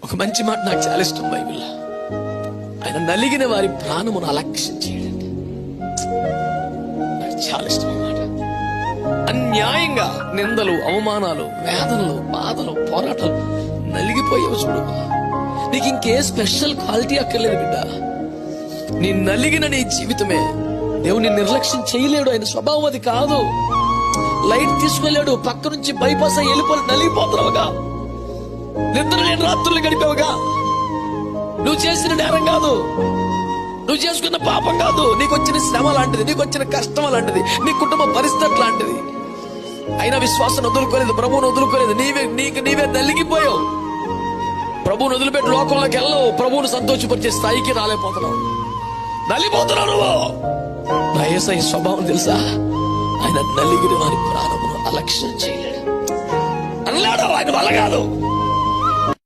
ఒక మంచి మాట నాకు చాలా ఇష్టం బైబిల్లో. ఆయన నలిగిన వారి ప్రాణమును అలక్ష్యం చేయడండి. నాకు చాలా ఇష్టం ఈ మాట. అన్యాయంగా నిందలు, అవమానాలు, వేదనలు, బాధలు, పోరాటాలు నలిగిపోయావు చూడు. నీకు ఇంకే స్పెషల్ క్వాలిటీ అక్కర్లేదు బిడ్డ. నీ నలిగిన నీ జీవితమే. దేవుని నిర్లక్ష్యం చేయలేడు. ఆయన స్వభావం అది కాదు. లైట్ తీసుకెళ్ళాడు, పక్క నుంచి బైపాస్ అయ్యి వెళ్ళిపోయి నలిగిపోతున్నావుగా. నిద్ర లేని రాత్రులు గడిపావుగా. నువ్వు చేసిన నేరం కాదు, నువ్వు చేసుకున్న పాపం కాదు, నీకు వచ్చిన శ్రమ లాంటిది, నీకు వచ్చిన కష్టం లాంటిది, నీ కుటుంబ పరిస్థితి లాంటిది. అయినా విశ్వాసం వదులుకోలేదు, ప్రభువును వదులుకోలేదు. నీవే నలిగిపోయావు. ప్రభువును వదిలిపెట్టి లోకంలోకి వెళ్ళవు. ప్రభువును సంతోషపరిచే స్థాయికి రాలేకపోతున్నావు. నలిగిపోతున్నావు నువ్వు. నా యేసయ్య స్వభావం తెలుసా? ఆయన నలిగిన వారి ప్రాణమును అలక్ష్యం చేయలేడు. అన్నాడు ఆయన వల్ల కాదు.